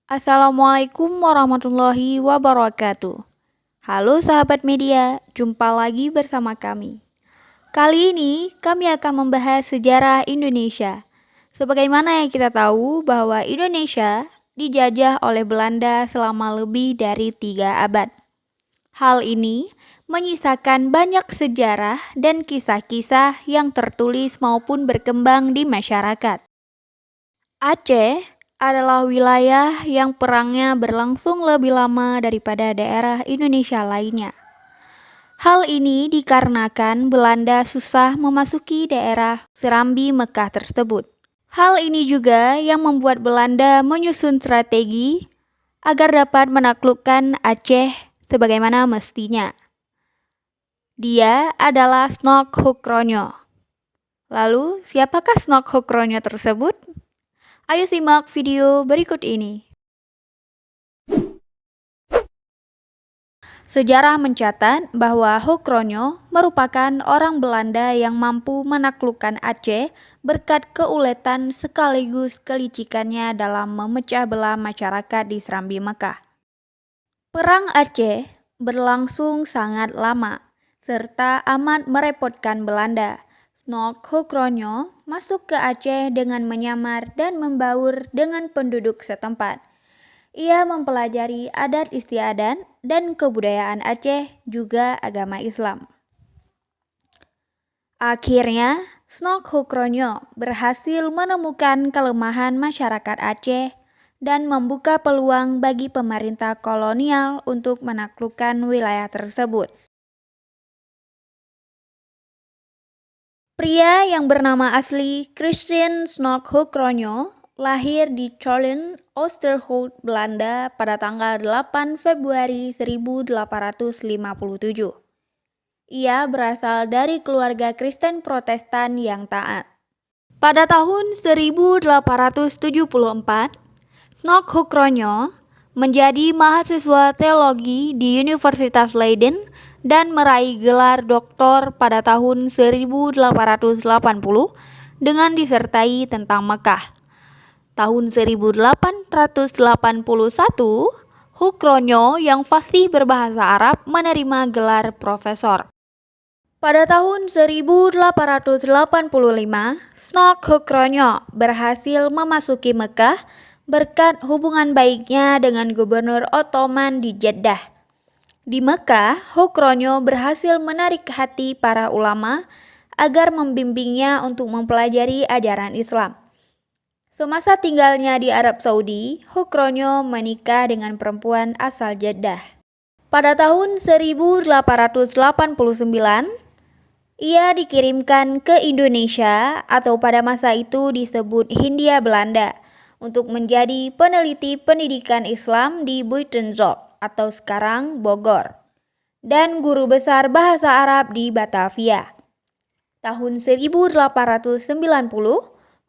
Assalamualaikum warahmatullahi wabarakatuh. Halo sahabat media, jumpa lagi bersama kami. Kali ini kami akan membahas sejarah Indonesia. Sebagaimana yang kita tahu bahwa Indonesia dijajah oleh Belanda selama lebih dari 3 abad. Hal ini menyisakan banyak sejarah dan kisah-kisah yang tertulis maupun berkembang di masyarakat. Aceh adalah wilayah yang perangnya berlangsung lebih lama daripada daerah Indonesia lainnya. Hal ini dikarenakan Belanda susah memasuki daerah Serambi Mekah tersebut. Hal ini juga yang membuat Belanda menyusun strategi agar dapat menaklukkan Aceh sebagaimana mestinya. Dia adalah Snok Hukronyo. Lalu, siapakah Snok Hukronyo tersebut? Ayo simak video berikut ini. Sejarah mencatat bahwa Hukronyo merupakan orang Belanda yang mampu menaklukkan Aceh berkat keuletan sekaligus kelicikannya dalam memecah belah masyarakat di Serambi Mekah. Perang Aceh berlangsung sangat lama serta amat merepotkan Belanda. Snok Hukronyo masuk ke Aceh dengan menyamar dan membaur dengan penduduk setempat. Ia mempelajari adat istiadat dan kebudayaan Aceh, juga agama Islam. Akhirnya, Snok Hukronyo berhasil menemukan kelemahan masyarakat Aceh dan membuka peluang bagi pemerintah kolonial untuk menaklukkan wilayah tersebut. Pria yang bernama asli Christian Snok Hukronyo lahir di Chollen, Oosterhout, Belanda pada tanggal 8 Februari 1857. Ia berasal dari keluarga Kristen Protestan yang taat. Pada tahun 1874, Snok Hukronyo menjadi mahasiswa teologi di Universitas Leiden dan meraih gelar doktor pada tahun 1880 dengan disertai tentang Mekah. Tahun 1881, Hukronyo yang fasih berbahasa Arab menerima gelar profesor. Pada tahun 1885, Snok Hukronyo berhasil memasuki Mekah berkat hubungan baiknya dengan Gubernur Ottoman di Jeddah. Di Mekah, Hukronyo berhasil menarik hati para ulama agar membimbingnya untuk mempelajari ajaran Islam. Semasa tinggalnya di Arab Saudi, Hukronyo menikah dengan perempuan asal Jeddah. Pada tahun 1889, ia dikirimkan ke Indonesia atau pada masa itu disebut Hindia Belanda untuk menjadi peneliti pendidikan Islam di Buitenzorg atau sekarang Bogor dan guru besar bahasa Arab di Batavia. Tahun 1890,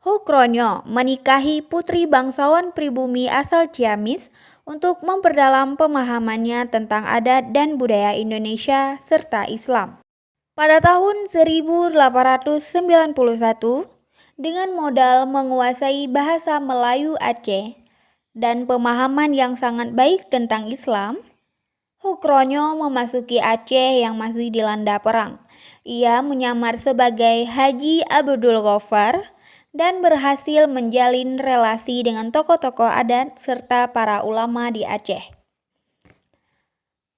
Hukronyo menikahi putri bangsawan pribumi asal Ciamis untuk memperdalam pemahamannya tentang adat dan budaya Indonesia serta Islam. Pada tahun 1891, dengan modal menguasai bahasa Melayu Aceh dan pemahaman yang sangat baik tentang Islam, Hukronyo memasuki Aceh yang masih dilanda perang. Ia menyamar sebagai Haji Abdul Ghaffar dan berhasil menjalin relasi dengan tokoh-tokoh adat serta para ulama di Aceh.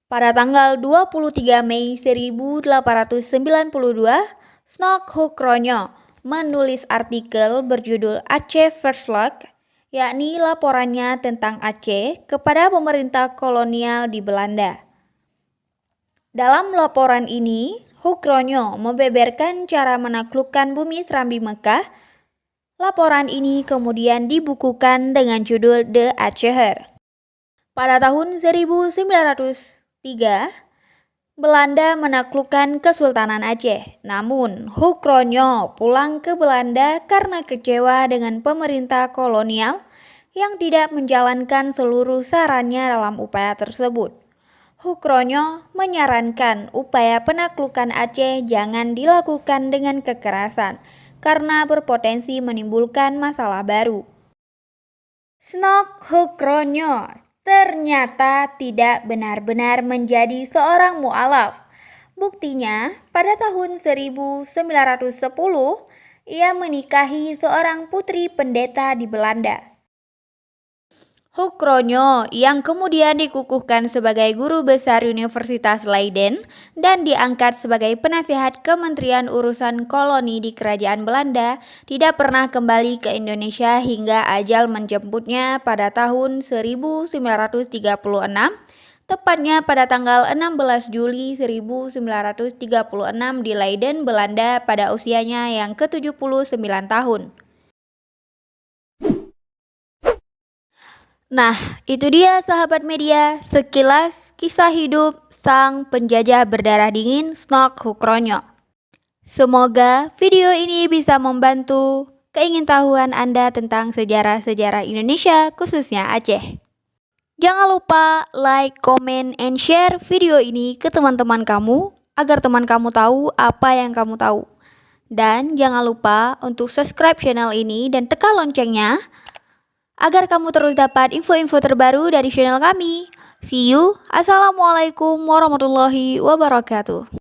Pada tanggal 23 Mei 1892, Snok Hukronyo menulis artikel berjudul Aceh First Look, yakni laporannya tentang Aceh kepada pemerintah kolonial di Belanda. Dalam laporan ini, Hukronyo membeberkan cara menaklukkan bumi Serambi Mekah. Laporan ini kemudian dibukukan dengan judul The Aceher. Pada tahun 1903, Belanda menaklukkan Kesultanan Aceh. Namun, Hukronyo pulang ke Belanda karena kecewa dengan pemerintah kolonial yang tidak menjalankan seluruh sarannya dalam upaya tersebut. Hukronyo menyarankan upaya penaklukan Aceh jangan dilakukan dengan kekerasan karena berpotensi menimbulkan masalah baru. Snokhukronyo ternyata tidak benar-benar menjadi seorang mu'alaf. Buktinya, pada tahun 1910, ia menikahi seorang putri pendeta di Belanda. Hukronyo yang kemudian dikukuhkan sebagai guru besar Universitas Leiden dan diangkat sebagai penasihat Kementerian Urusan Koloni di Kerajaan Belanda tidak pernah kembali ke Indonesia hingga ajal menjemputnya pada tahun 1936, tepatnya pada tanggal 16 Juli 1936 di Leiden, Belanda pada usianya yang ke-79 tahun. Nah, itu dia sahabat media, sekilas kisah hidup sang penjajah berdarah dingin Snokhukronyo. Semoga video ini bisa membantu keingintahuan Anda tentang sejarah-sejarah Indonesia, khususnya Aceh. Jangan lupa like, comment, and share video ini ke teman-teman kamu agar teman kamu tahu apa yang kamu tahu. Dan jangan lupa untuk subscribe channel ini dan tekan loncengnya agar kamu terus dapat info-info terbaru dari channel kami. See you. Assalamualaikum warahmatullahi wabarakatuh.